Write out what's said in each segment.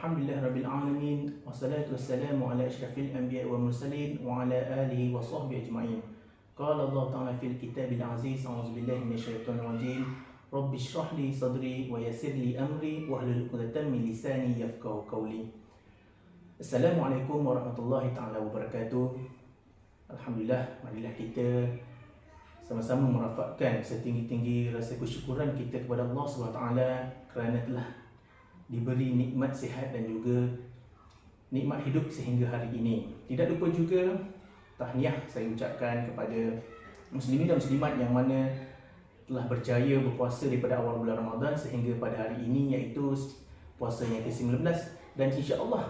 Alhamdulillahirrabbilalamin. Wassalatu wassalamu ala asyrafil anbiya wal mursalin wa ala alihi wa sahbihi ajma'in. Qala Allah Ta'ala fil kitabil aziz. A'udzubillahi minasyaitonir rajim. Rabbi shrah li sadri wa yassir li amri wahlul 'uqdatam min lisani yafqahu qawli. Assalamualaikum warahmatullahi taala wabarakatuh. Alhamdulillah, marilah kita sama-sama merafakkan setinggi-tinggi rasa kesyukuran kita kepada Allah SWT kerana telah diberi nikmat sihat dan juga nikmat hidup sehingga hari ini. Tidak lupa juga tahniah saya ucapkan kepada muslimin dan muslimat yang mana telah berjaya berpuasa daripada awal bulan Ramadan sehingga pada hari ini, iaitu puasa yang ke-19, dan insya-Allah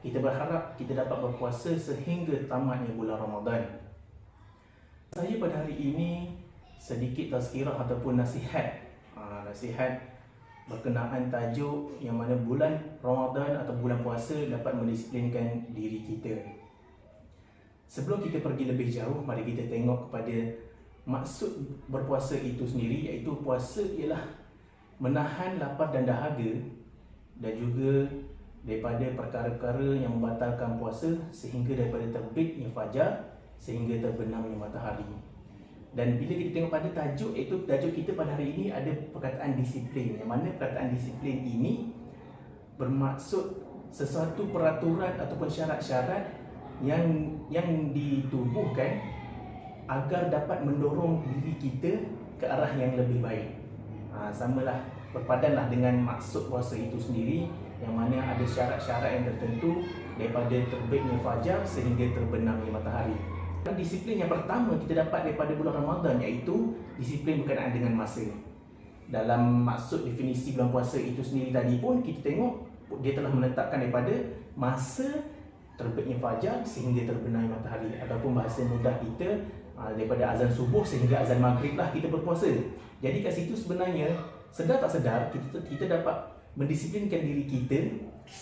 kita berharap kita dapat berpuasa sehingga tamatnya bulan Ramadan. Saya pada hari ini sedikit tazkirah ataupun nasihat berkenaan tajuk yang mana bulan Ramadan atau bulan puasa dapat mendisiplinkan diri kita. Sebelum kita pergi lebih jauh, mari kita tengok kepada maksud berpuasa itu sendiri, iaitu puasa ialah menahan lapar dan dahaga dan juga daripada perkara-perkara yang membatalkan puasa sehingga daripada terbitnya fajar sehingga terbenamnya matahari. Dan bila kita tengok pada tajuk, iaitu tajuk kita pada hari ini ada perkataan disiplin, yang mana perkataan disiplin ini bermaksud sesuatu peraturan ataupun syarat-syarat yang ditubuhkan agar dapat mendorong diri kita ke arah yang lebih baik. Samalah, berpadanlah dengan maksud puasa itu sendiri, yang mana ada syarat-syarat yang tertentu daripada terbitnya fajar sehingga terbenamnya matahari. Disiplin yang pertama kita dapat daripada bulan Ramadan, iaitu disiplin berkenaan dengan masa. Dalam maksud definisi bulan puasa itu sendiri tadi pun kita tengok dia telah menetapkan daripada masa terbitnya fajar sehingga terbenamnya matahari, ataupun bahasa mudah kita daripada azan subuh sehingga azan maghrib lah kita berpuasa. Jadi kat situ sebenarnya sedar tak sedar kita dapat mendisiplinkan diri kita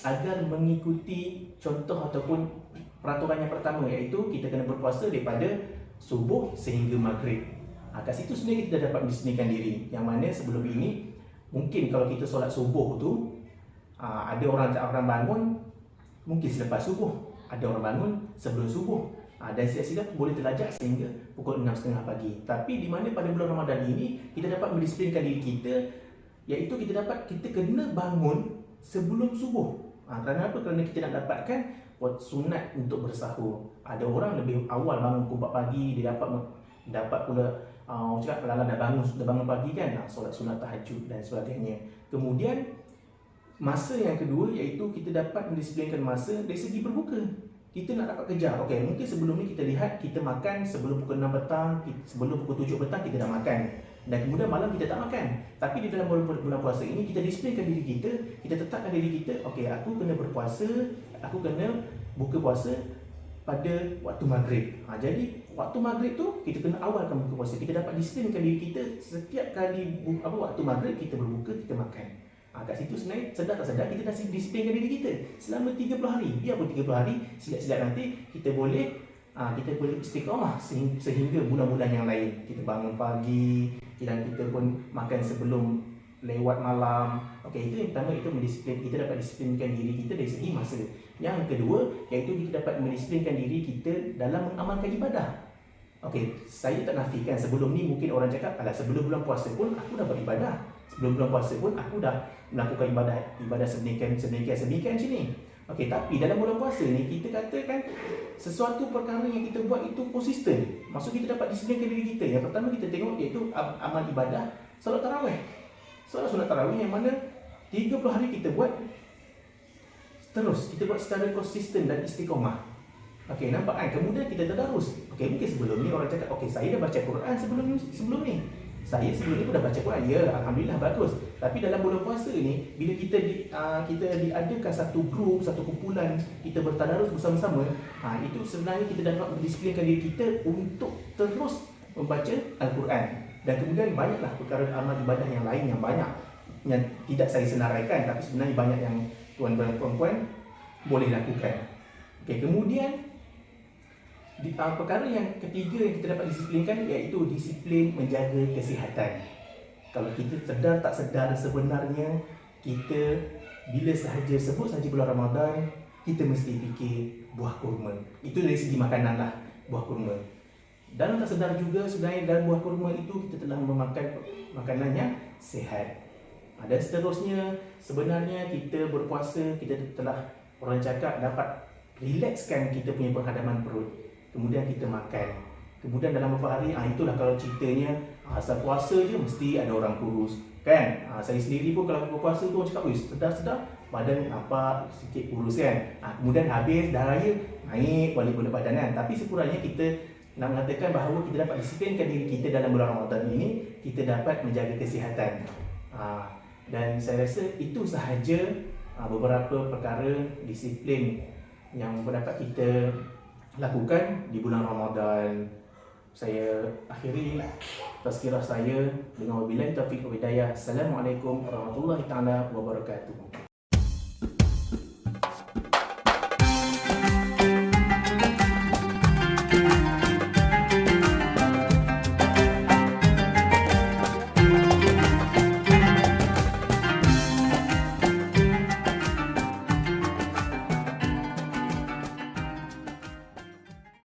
agar mengikuti contoh ataupun peraturan yang pertama, iaitu kita kena berpuasa daripada subuh sehingga maghrib. Kat situ sebenarnya kita dapat mendisiplinkan diri, yang mana sebelum ini mungkin kalau kita solat subuh tu ada orang bangun mungkin selepas subuh, ada orang bangun sebelum subuh, dan silap-silap boleh terlajak sehingga pukul 6.30 pagi. Tapi di mana pada bulan Ramadan ini kita dapat mendisiplinkan diri kita, iaitu kita kena bangun sebelum subuh. Kerana apa? Kerana kita nak dapatkan buat sunat untuk bersahur. Ada orang lebih awal bangun pukul 4 pagi, dia dapat pula cakap kalau dah bangun pagi kan, solat sunat tahajud dan sebagainya. Kemudian masa yang kedua, iaitu kita dapat mendisiplinkan masa dari segi berbuka. Kita nak dapat kejar. Okey, mungkin sebelum ni kita lihat kita makan sebelum pukul 6 petang, sebelum pukul 7 petang kita dah makan. Dan kemudian malam kita tak makan. Tapi di dalam bulan puasa ini kita disiplinkan diri kita, kita tetapkan diri kita, okey, aku kena berpuasa, aku kena buka puasa pada waktu maghrib. Jadi waktu maghrib tu kita kena awalkan buka puasa. Kita dapat disiplinkan diri kita, setiap kali waktu maghrib kita berbuka, kita makan. Kat situ sebenarnya sedar tak sedar kita dah disiplinkan diri kita selama 30 hari. Biarpun 30 hari, silap-silap nanti kita boleh istiqamah sehingga bulan-bulan yang lain. Kita bangun pagi dan kita pun makan sebelum lewat malam. Okey, itu yang pertama, itu kita dapat disiplinkan diri kita dari segi masa. Yang kedua, iaitu kita dapat mendisiplinkan diri kita dalam mengamalkan ibadah. Okey, saya tak nafikan sebelum ni mungkin orang cakap, alah sebelum bulan puasa pun aku dah beribadah. Sebelum bulan puasa pun aku dah melakukan ibadah sedemikian macam ni. Okey, tapi dalam bulan puasa ni kita katakan sesuatu perkara yang kita buat itu konsisten. Maksud kita dapat disiplinkan diri kita. Yang pertama kita tengok iaitu amal ibadah, solat tarawih. Solat tarawih yang mana 30 hari kita buat terus, kita buat secara konsisten dan istiqamah. Okey, nampak kan? Kemudian kita tadarus. Okey, mungkin sebelum ni orang cakap, okey, saya dah baca Quran sebelum ni. Saya sebelum ni pun dah baca Quran. Ya, alhamdulillah, bagus. Tapi dalam bulan puasa ni, bila kita diadakan satu grup, satu kumpulan, kita bertadarus bersama-sama, itu sebenarnya kita dapat mendisiplinkan diri kita untuk terus membaca Al-Quran. Dan kemudian banyaklah perkara amal ibadah yang lain yang banyak yang tidak saya senaraikan, tapi sebenarnya banyak yang tuan dan puan-puan boleh lakukan. Okey, kemudian perkara yang ketiga yang kita dapat disiplinkan, iaitu disiplin menjaga kesihatan. Kalau kita sedar tak sedar, sebenarnya kita bila sahaja sebut sahaja bulan Ramadan, kita mesti fikir buah kurma. Itu dari segi makanan lah, buah kurma. Dan tak sedar juga sebenarnya dalam buah kurma itu kita telah memakan makanan yang sihat. Dan seterusnya, sebenarnya kita berpuasa, kita telah, orang cakap, dapat relaxkan kita punya penghadaman perut. Kemudian kita makan. Kemudian dalam beberapa hari, itulah kalau ceritanya, asal puasa je mesti ada orang kurus. Kan? Saya sendiri pun kalau berpuasa tu orang cakap, sedar-sedar badan nampak sikit kurus kan. Kemudian habis dah raya, naik balik berat badan kan. Tapi sekurangnya kita nak mengatakan bahawa kita dapat disiplinkan diri kita dalam bulan Ramadan ini, kita dapat menjaga kesihatan. Dan saya rasa itu sahaja beberapa perkara disiplin yang dapat kita lakukan di bulan Ramadan. Saya akhiri tazkirah saya dengan wabillahi taufiq wal hidayah. Assalamualaikum warahmatullahi taala wabarakatuh.